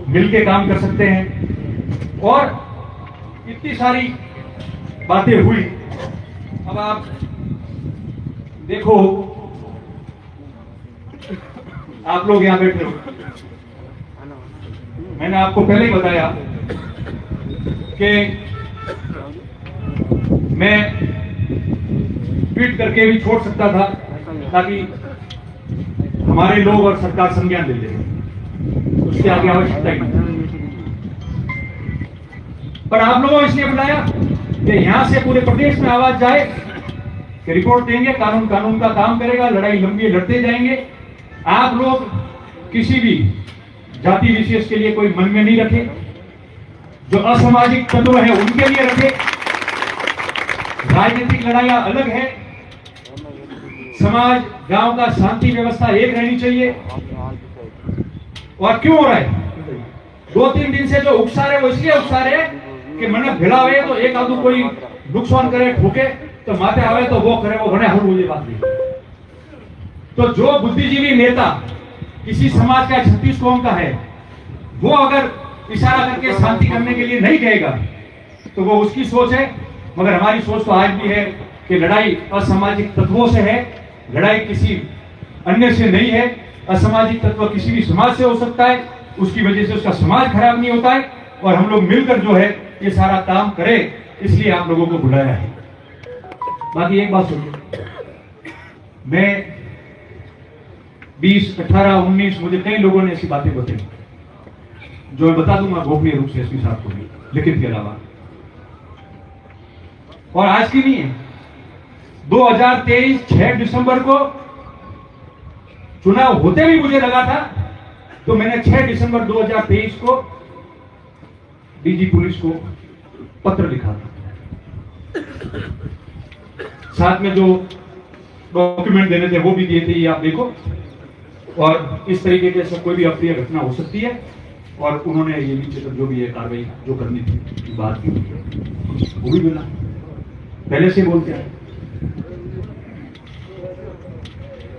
A: मिल के काम कर सकते हैं। और इतनी सारी बातें हुई, अब आप देखो, आप लोग यहां बैठे हो, मैंने आपको पहले ही बताया कि मैं ट्वीट करके भी छोड़ सकता था ताकि हमारे लोग और सरकार संज्ञान ले ले, उसकी आगे आवश्यकता ही नहीं। पर आप लोगों ने इसलिए बुलाया कि यहां से पूरे प्रदेश में आवाज जाए कि रिपोर्ट देंगे, कानून का काम करेगा, लड़ाई लंबी लड़ते जाएंगे। आप लोग किसी भी जाति विशेष के लिए कोई मन में नहीं रखे, जो असामाजिक तत्व है उनके लिए रखे। राजनीतिक लड़ाइयां अलग है, समाज गांव का शांति व्यवस्था एक रहनी चाहिए। और क्यों हो रहा है 2-3 दिन से जो उकसा रहे वो इसलिए उकसा रहे कि मन भिड़ा हुए तो एक आदमी कोई नुकसान करे, ठोके तो माथे आवे तो वो करे, वो बने हम मुझे बात नहीं। तो जो बुद्धिजीवी नेता किसी समाज का 36 कौम का है, वो अगर इशारा करके शांति करने के लिए नहीं कहेगा तो वो उसकी सोच है, मगर हमारी सोच तो आज भी है कि लड़ाई असामाजिक तत्वों से है, लड़ाई किसी अन्य से नहीं है। असामाजिक तत्व किसी भी समाज से हो सकता है, उसकी वजह से उसका समाज खराब नहीं होता है। और हम लोग मिलकर जो है ये सारा काम करें इसलिए आप लोगों को बुलाया है। बाकी एक बात सुनिए, मैं 20, 18, 19 मुझे कई लोगों ने ऐसी बातें बताई जो मैं बता दूंगा गोपनीय रूप से एसपी साहब को भी, लिखित के अलावा। और आज की नहीं है, 2023 6 दिसंबर को चुनाव होते भी मुझे लगा था, तो मैंने 6 दिसंबर 2023 को डीजी पुलिस को पत्र लिखा था। साथ में जो डॉक्यूमेंट देने थे वो भी दिए थे, ये आप देखो। और इस तरीके के सब कोई भी अप्रिय घटना हो सकती है, और उन्होंने ये नीचे तक जो भी है कार्रवाई जो करनी थी बात की हुई है, वो भी मिला, पहले से बोलते हैं।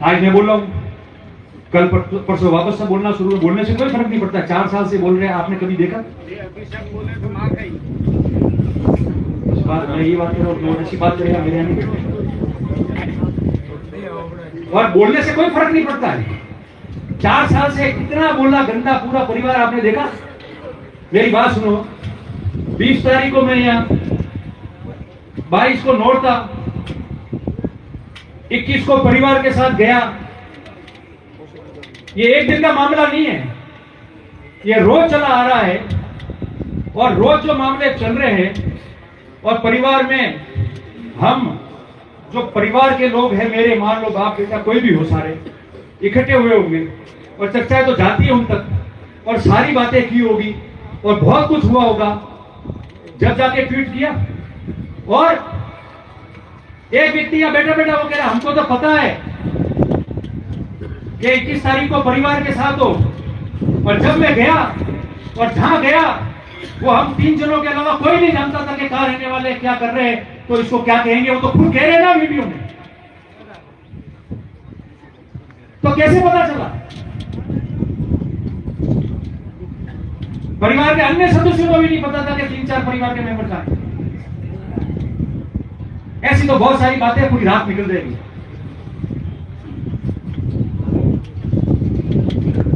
A: आज मैं बोल रहा हूं, कल परसों वापस से बोलना शुरू, बोलने से कोई फर्क नहीं पड़ता। 4 साल से बोल रहे हैं, आपने कभी देखा? इस बात मैं ये बात कर रहा हूं, ऐसी बात करेगा मेरे यहाँ नहीं बैठे। और बोलने से कोई फर्क नहीं पड़ता है। 4 साल से कितना बोला गंदा पूरा परिवार आपने देखा। मेरी बात सुनो, 20 तारीख को मैं यहाँ, 22 को नोट था, 21 को परिवार के साथ गया। ये एक दिन का मामला नहीं है, ये रोज चला आ रहा है। और रोज जो मामले चल रहे हैं, और परिवार में हम जो परिवार के लोग हैं, मेरे मान लो बाप बेटा कोई भी हो, सारे इकट्ठे हुए होंगे और चर्चाएं तो जाती है उन तक, और सारी बातें की होगी और बहुत कुछ हुआ होगा। जब जाके ट्वीट किया, और एक व्यक्ति या बेटा बेटा वो कह रहा हमको तो पता है कि 21 तारीख को परिवार के साथ हो, और जब मैं गया और जहां गया वो हम 3 जनों के अलावा कोई नहीं जानता था कि कहां रहने वाले, क्या कर रहे हैं, तो इसको क्या कहेंगे। वो तो खुद कह रहे ना वीडियो में, तो कैसे पता चला? परिवार के अन्य सदस्यों को भी नहीं पता था कि 3-4 परिवार के मेंबर का। ऐसी तो बहुत सारी बातें, पूरी रात निकल जाएगी।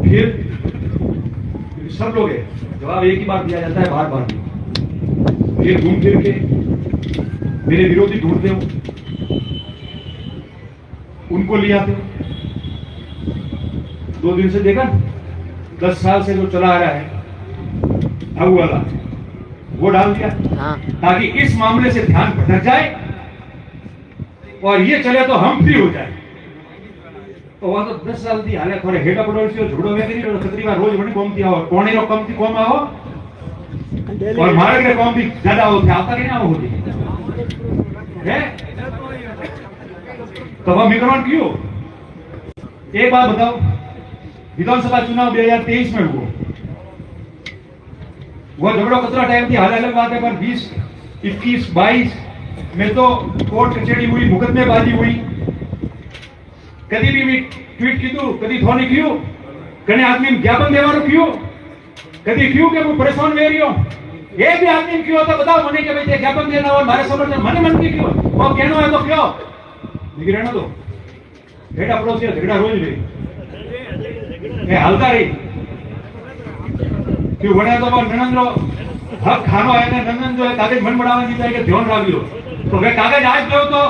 A: फिर सब लोग है, जवाब एक ही बार दिया जाता है, बार बार नहीं। फिर घूम फिर के मेरे विरोधी ढूंढते हो, उनको ले आते हो। 2 दिन से देखा, 10 साल से जो चला आ रहा है अब वाला, वो डाल दिया ताकि इस मामले से ध्यान भटक जाए और ये चले तो हम फ्री हो जाए। तो वहां तो 10 साल थी हाले थोड़े हेडा पड़ोसी झूठो वे करी छतरी बार रोज बनी कौम थी आओ कोणी रो कम थी कौम आओ और मारे के कौम भी ज्यादा हो थे आता के ना होती है। तो वह मिक्रॉन क्यों? एक बात बताओ, विधानसभा चुनाव 2023 में हुआ, वो झगड़ो कतरा टाइम थी, हाल अलग बात है, पर 20, 21, 22 में तो कोर्ट कचहरी हुई, मुकदमेबाजी हुई। कभी भी ट्वीट कीधु, कभी थोड़ी क्यों कने आदमी ज्ञापन देवारो क्यों, कभी क्यों के मैं परेशान वे रही हूं। एक भी आदमी क्यों तो बताओ मने के भाई ज्ञापन देना और मारे समर्थन मने मन की क्यों, वो कहना है तो क्यों दिख रहना दो। बेटा पड़ोसी झगड़ा रोज रही हल्का रही क्यों बने तो ननंद्रो हक खानो है ने नंदन जो है कागज मन बढ़ावा दी जाए के ध्यान राखियो। तो वे कागज आज दो तो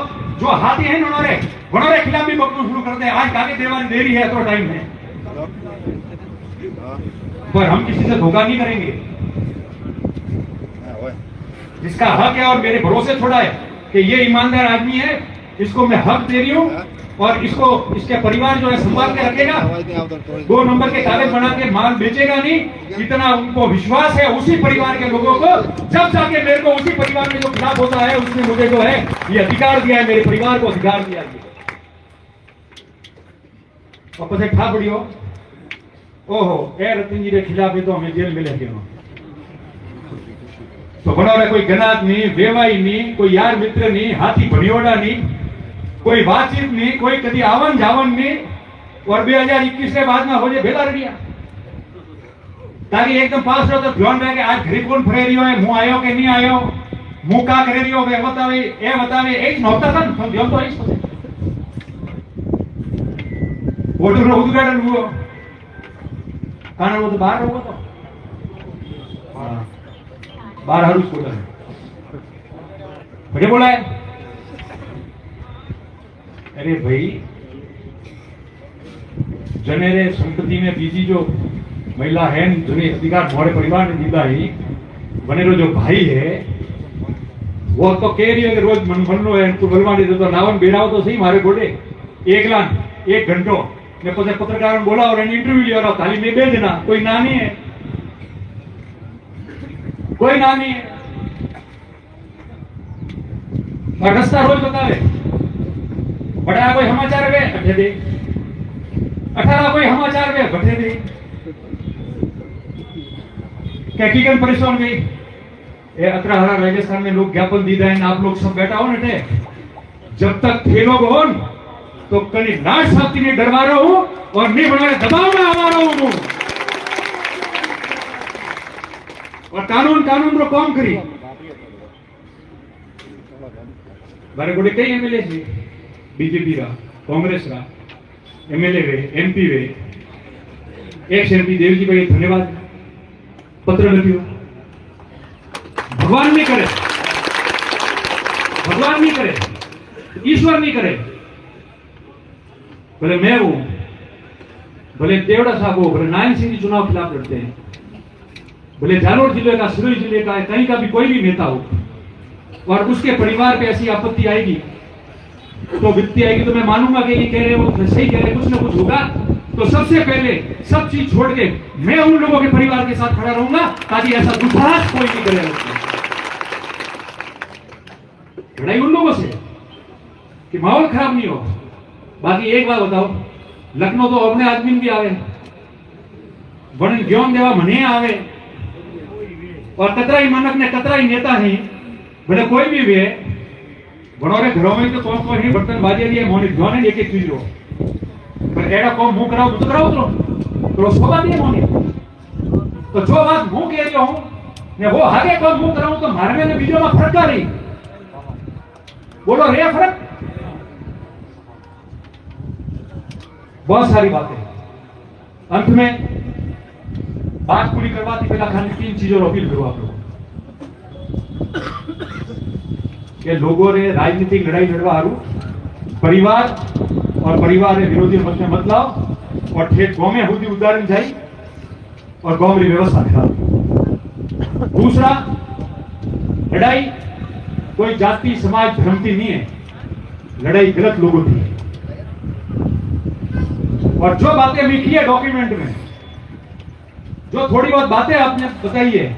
A: जो हाथी है उन्होंने घोड़ों खिलाफ भी बकना शुरू करते हैं। आज कागज देवानी देरी है तो टाइम है, पर हम किसी से धोखा नहीं करेंगे। जिसका हक है और मेरे भरोसे छोड़ा है कि ये ईमानदार आदमी है, इसको मैं हक दे रही हूँ और इसको इसके परिवार जो है संभाल के रखेगा। 2 नंबर के कागज बना के माल बेचेगा नहीं, इतना उनको विश्वास है उसी परिवार के लोगों को। जब जाके मेरे को उसी परिवार में जो खिलाफ होता है उसने मुझे जो है ये अधिकार दिया है, मेरे परिवार को अधिकार दिया है। वापस एक ठा पड़ी हो ओहो ए रतन जी के खिलाफ है तो हमें जेल में लेके तो बना रहा कोई गनात नहीं, वेवाई नहीं, कोई यार मित्र नहीं, हाथी भड़ियोड़ा नहीं, कोई बातचीत नहीं, कोई कभी आवन जावन नहीं। और 2021 के बाद में हो जाए भेला रहिया ताकि एकदम पास रहो तो ध्यान रहे कि आज घरी कौन फरे रही है, मुंह आयो के नहीं आयो, मुंह का करे रही हो वे बतावे ए बतावे एक नौता था तो ध्यान तो इस वोटर रो उद्घाटन हुआ कारण वो तो बाहर होगा तो बाहर हरू स्कूटर है मुझे बोला है, अरे भाई जनेरे संपत्ति में बीजी जो महिला है जने अधिकार मोरे परिवार ने दीदा है बनेरो जो भाई है वो तो कह रही है कि रोज मननो है तू बलवा दे तो नावन बेराओ तो सही मारे बोले एक घंटो ने पछे पत्रकार ने बोला और इंटरव्यू लिया रहा खाली में 2 दिन कोई ना नहीं है और रास्ता रोज बतावे बड़ा कोई समाचार वे अठे दे 18 कोई समाचार वे बठे दे कैकीगन परेशान गई ये अत्रहरा राजस्थान में लोग ज्ञापन दीदा है आप लोग सब बैठा हो नटे जब तक थे लोग हो तो कभी नाश साथी ने डरवा रहा हूं और नहीं बनाने दबाव में आ रहा हूं और कानून रो काम करी बारे गोटे कई एमएलए से बीजेपी रा कांग्रेस रा एमएलए वे एमपी वे एक एमपी देवजी भाई धन्यवाद पत्र लिखियो भगवान नहीं करे ईश्वर नहीं करे भले मैं हूं भले देवड़ा साहब हो भले नारायण सिंह जी चुनाव खिलाफ लड़ते हैं भले जालोर जिले का सिरोही जिले का कहीं का भी कोई भी नेता हो और उसके परिवार पे ऐसी आपत्ति आएगी तो वित्तीय आएगी तो मैं मानूंगा कि ये कह रहे हो सही कह रहे कुछ ना कुछ होगा तो सबसे पहले सब चीज छोड़ के मैं उन लोगों के परिवार के साथ खड़ा रहूंगा ताकि ऐसा दुस्साहस कोई नहीं करे लड़ाई उन लोगों से कि माहौल खराब नहीं हो बाकी एक बात बताओ लखनऊ तो अपने आदमी भी आवे वन ज्ञान देवा मने आवे और कतराई मानक ने कतराई नेता नहीं भले कोई भी वे बनोरे घरों में तो कौन ही बर्तन बाजे लिए मोनी ध्यान एक एक चीज हो पर एड़ा कौन मुंह कराओ तो कराओ तो सोबा दिए मोनी तो जो बात मुंह कह रही हूं ने वो आगे कौन मुंह कराऊं तो मारने में बीजों में फर्क आ रही बोलो रे फर्क बहुत सारी बातें अंत में बात पूरी करवाती पहला खाली 3 चीजों अपील करो आप लोग के लोगों ने राजनीतिक लड़ाई लड़वा हारू परिवार और परिवार ने विरोधी मत में मत लाओ और ठेठ गांव में हुदी उदाहरण जाई और गांव की व्यवस्था खराब दूसरा लड़ाई कोई जाति समाज धर्म की नहीं है लड़ाई गलत लोगों की और जो बातें लिखी है डॉक्यूमेंट में जो थोड़ी बहुत बातें आपने बताई है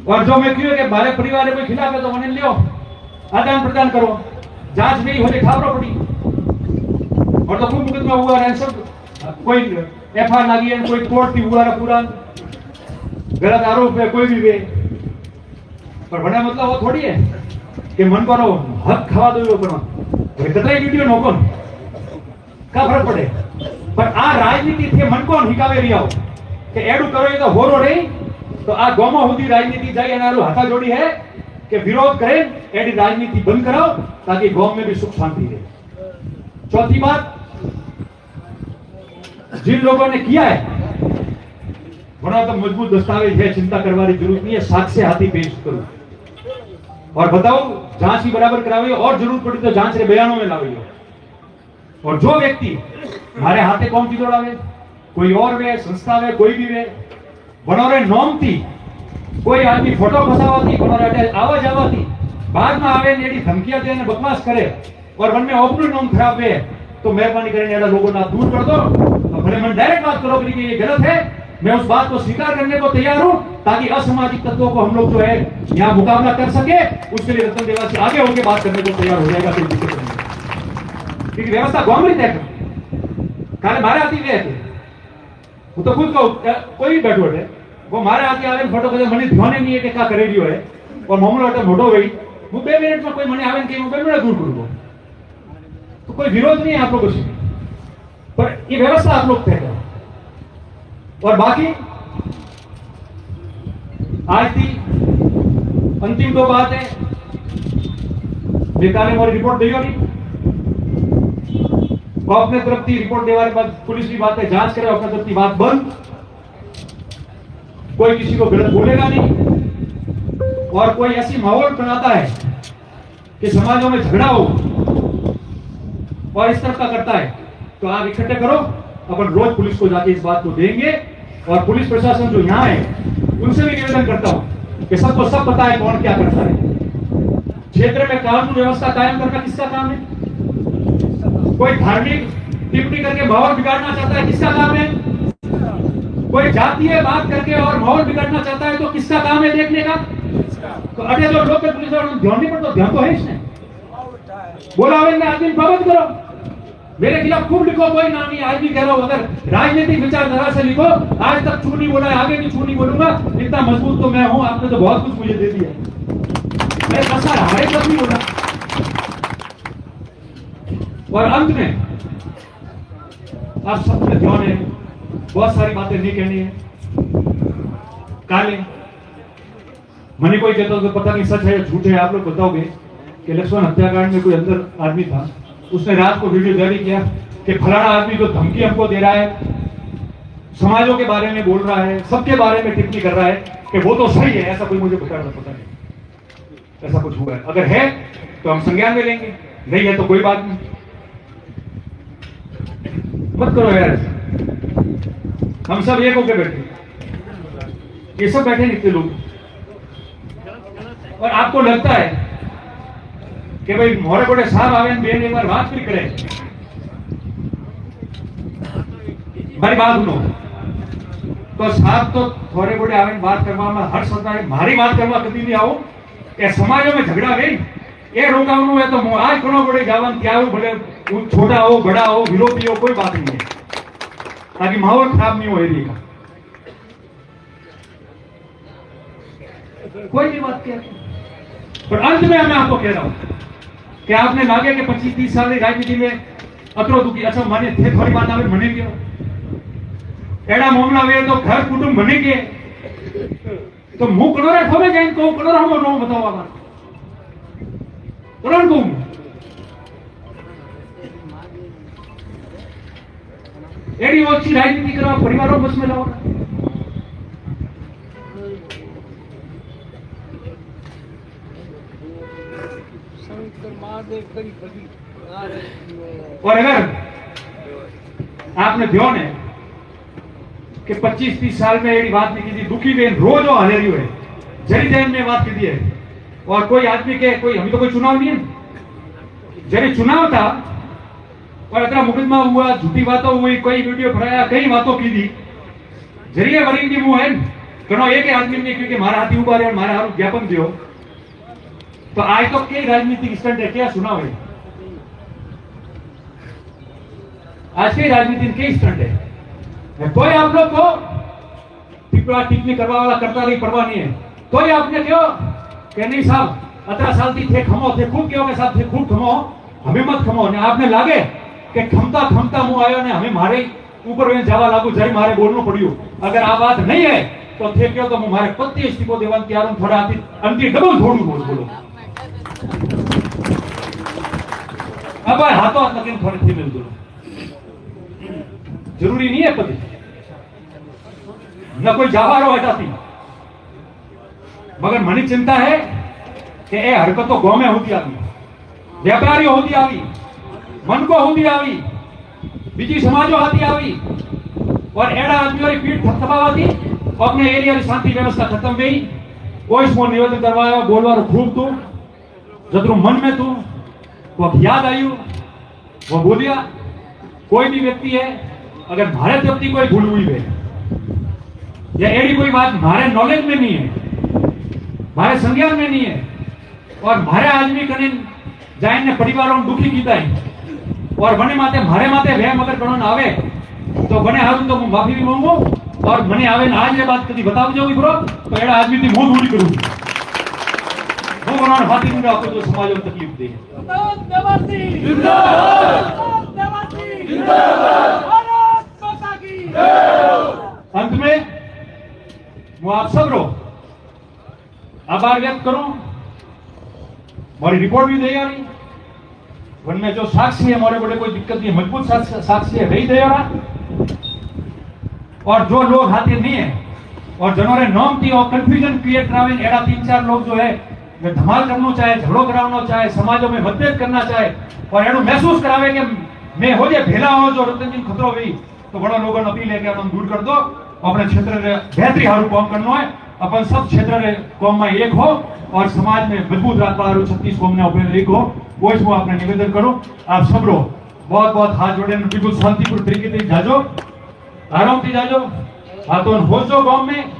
A: और जो मैं क्यों कि हमारे परिवार कोई खिलाफ है तो उन्हें लियो आदान प्रदान करो जांच नहीं होने खबरों पड़ी और तो खूब मुकदमा हुआ है सब कोई एफआईआर लगी है कोई कोर्ट की हुआ है पूरा गलत आरोप है कोई भी वे पर बड़ा मतलब वो थोड़ी है कि मन पर हक खवा दो पर कतई वीडियो नोको का फर्क पड़े पर आ राजनीति थे मन को हिकावे रही आओ कि एडू करो ये तो हो रो रही तो आ गोमा होती राजनीति जाए अनारू हाथा जोड़ी है कि विरोध करे एडी राजनीति बंद कराओ ताकि गांव में भी सुख शांति रहे चौथी बात जिन लोगों ने किया है बड़ा तो मजबूत दस्तावेज है चिंता करने की जरूरत नहीं है साक्ष्य हाथी पेश करो और बताओ जांच की बराबर करावे और जरूरत पड़ी तो जांच के बयानों में लावे और जो व्यक्ति हमारे हाथे कौन की जोड़ावे कोई और वे संस्था वे कोई भी वे बनोरे नोम थी कोई आदमी फोटो फसावाती बनोरे आवाज आवाती बाद में आवे ने धमकियां देने बकवास करे और मन में ओपन नोम खराब है तो मेहरबानी करके ऐसा लोगों ना दूर कर दो तो भले मन डायरेक्ट बात करो कि ये गलत है मैं उस बात को स्वीकार करने को तैयार हूं ताकि असामाजिक तत्वों को हम लोग जो है यहाँ मुकाबला कर सके उसके लिए रतन देवासी आगे होकर बात करने को तैयार हो जाएगा कोई दिक्कत नहीं क्योंकि व्यवस्था गौमरी तय काले मारे आती गए थे वो तो खुद को कोई भी बैठो है वो मारे आती आवे फोटो करे मने ध्यान नहीं है कि क्या करे रही है और मामलो अटे मोटो गई वो 2 मिनट में कोई मने आवे के वो 2 मिनट दूर करूंगा तो कोई विरोध नहीं है आप लोगों से पर ये व्यवस्था आप लोग तय करो और बाकी आज की अंतिम 2 बात है निकाले हमारी रिपोर्ट देगा नहीं वो अपने तरफ की रिपोर्ट देने के बाद पुलिस की बात है जांच करे अपने तरफ की बात बंद कोई किसी को गलत बोलेगा नहीं और कोई ऐसी माहौल बनाता है कि समाजों में झगड़ा हो और इस तरह का करता है, तो आप इकट्ठे करो, अपन रोज पुलिस को जाके इस बात को देंगे। और पुलिस प्रशासन जो यहाँ है उनसे भी निवेदन करता हूँ कि सबको सब पता है कौन क्या करता है। क्षेत्र में कानून व्यवस्था कायम करना किसका काम है? कोई धार्मिक टिप्पणी करके माहौल बिगाड़ना चाहता है, किसका काम है? कोई जातीय बात करके और माहौल बिगाड़ना चाहता है, तो किसका काम है देखने का? तो अरे जो लोग पुलिस ध्यान नहीं पड़ता, ध्यान तो है इसने बोला आदमी पाबंद करो, मेरे खिलाफ खूब लिखो, कोई नाम नहीं। आज भी कह रहा हूं, अगर राजनीतिक विचारधारा से लिखो, आज तक छू नहीं बोला है, आगे भी छू नहीं बोलूंगा, इतना मजबूत तो मैं हूं। आपने तो बहुत कुछ मुझे दे दिया, मैं कसर हारे तक नहीं बोला। और अंत में आप सबसे ध्यान है, बहुत सारी बातें नहीं कहनी है। काले मनी कोई कहता तो पता नहीं सच है या झूठ है, आप लोग बताओगे कि लक्ष्मण हत्याकांड में कोई अंदर आदमी था, उसने रात को वीडियो जारी किया कि फलाना आदमी जो धमकी हमको दे रहा है, समाजों के बारे में बोल रहा है, सबके बारे में टिप्पणी कर रहा है कि वो तो सही है। ऐसा कोई मुझे पता नहीं, ऐसा कुछ हुआ है। अगर है तो हम संज्ञान में लेंगे, नहीं है तो कोई बात नहीं। मत करो यार, हम सब एक होकर बैठे, ये सब बैठे निकले लोग, और आपको लगता है कि भाई मोरे कोटे साहब आवे बेन एक बार बात भी करे। मारी बात सुनो, तो साहब तो थोड़े बोटे आवे बात करवा में हर सरकार मारी बात करवा कभी नहीं आओ, ये समाजों में झगड़ा गई ये रोकावनु है। तो आज कोनो बोटे जावन क्या हो, भले छोटा हो बड़ा हो विरोधी हो, कोई बात नहीं है, ताकि माहौल खराब नहीं हो एरिया का। कोई भी बात किया, पर अंत में मैं आपको कह रहा हूं कि आपने लागे कि 25-30 साल की राजनीति में अतरो दुखी, अच्छा माने थे थोड़ी बात आवे मने क्यों एड़ा मामला वे तो घर कुटुंब बने के तो मुंह कणोरे थोड़े जाइन को कणोरा हम नो बतावा बात करण को एड़ी ओછી राजनीति करवा परिवारों बस में लाओ। और अगर आपने ध्यान है कि 25-30 साल में एड़ी बात नहीं की थी, दुखी बेन रोज वो हले रही है, जरी जैन ने बात की है। और कोई आदमी के कोई अभी तो कोई चुनाव नहीं है, जरी चुनाव था और इतना मुकदमा हुआ, झूठी बातों हुई, कोई वीडियो बनाया, कई बातों की थी, जरिए वरीन की मुंह है घणो एक आदमी ने क्योंकि मारा हाथी उबारे और मारा हारू ज्ञापन दियो। तो आज तो कई राजनीतिक स्टंट है, क्या सुनाव है आज की राजनीति में कई स्टंट है। कोई आप लोग को टिप्पणी टिप्पणी करवा वाला करता नहीं, परवाह नहीं है। तो ये आपने क्यों कि नहीं साहब 18 साल थी थे खमो थे खूब क्यों के साथ थे खूब खमो, हमें मत खमो ने आपने लागे कि खमता खमता मुंह आयो ने हमें मारे ऊपर में जावा लागू जरी मारे बोलनो पड़ियो। अगर आ बात नहीं है तो थे क्यों तो मारे पत्ती इस्तीफो देवान तैयार हूं, थोड़ा अंति डबल थोड़ू बोलो अब हाथों हाथ लगे थोड़े थे मिल दो, जरूरी नहीं है पति न कोई जावारो हटाती, मगर मनी चिंता है कि ये हरकत तो गांव में होती आवी, व्यापारी होती आवी, मन को होती आवी, बीजी समाजो आती आवी, और एड़ा आदमी की पीठ थपथपावाती अपने एरिया की शांति व्यवस्था खत्म गई। कोई इसको निवेदन करवाया बोलवारो खूब तू जतरू मन में तू वो याद आयु वो बोलिया। कोई भी व्यक्ति है अगर मारे व्यक्ति कोई भूल हुई है या एड़ी कोई बात मारे नॉलेज में नहीं है, मारे संज्ञान में नहीं है, और मारे आदमी कने जाइन ने परिवारों दुखी कीता है और बने माते मारे माते वहम अगर कणो आवे तो बने हारू तो मैं माफी भी मांगू, और मने आवे ने आज ये बात कदी बताव जो ब्रो तो एड़ा आदमी थी मुंह दूरी करूं वो बनाने हाथी मुंडा आपको जो समाज में तकलीफ दे। देवासी जिंदाबाद, देवासी जिंदाबाद, भारत माता की जय। अंत में मैं आप सब रो आभार व्यक्त करूं, हमारी रिपोर्ट भी दे रही वन में जो साक्षी है हमारे बड़े कोई दिक्कत नहीं, मजबूत साक्षी है वही दे रहा, और जो लोग हाथी नहीं है और जिन्होंने नॉम थी और कंफ्यूजन क्रिएट करावे एड़ा 3-4 लोग जो है वे धमाल करना चाहे, झगड़ो करावनो चाहे, समाजों में मतभेद करना चाहे और एड़ो महसूस करावे कि मैं हो जे भेला हो जो रतन जी खतरो हुई तो बड़ा लोगों ने अपील है कि हम दूर कर दो अपने क्षेत्र रे बेहतरी हारू काम करनो है अपन सब क्षेत्र रे कौम में एक हो और समाज में मजबूत रखवा हारू 36 कौम ने ऊपर एक हो वो इसको आपने निवेदन करो आप सब रो बहुत बहुत हाथ जोड़े बिल्कुल शांतिपूर्ण तरीके से जाजो आराम से जाजो हाथों होजो गांव में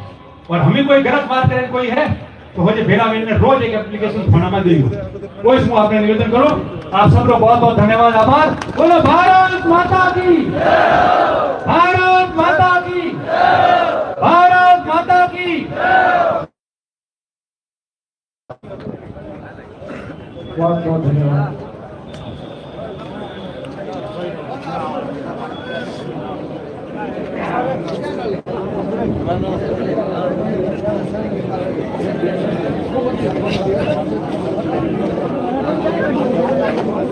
A: और हमें कोई गलत बात करे कोई है तो हो जे भेला में रोज एक एप्लीकेशन थाना में देंगे वो इसको आपने निवेदन करो आप सब लोग बहुत बहुत धन्यवाद आभार बोलो भारत माता की भारत माता की भारत माता की बहुत बहुत धन्यवाद
B: Thank you.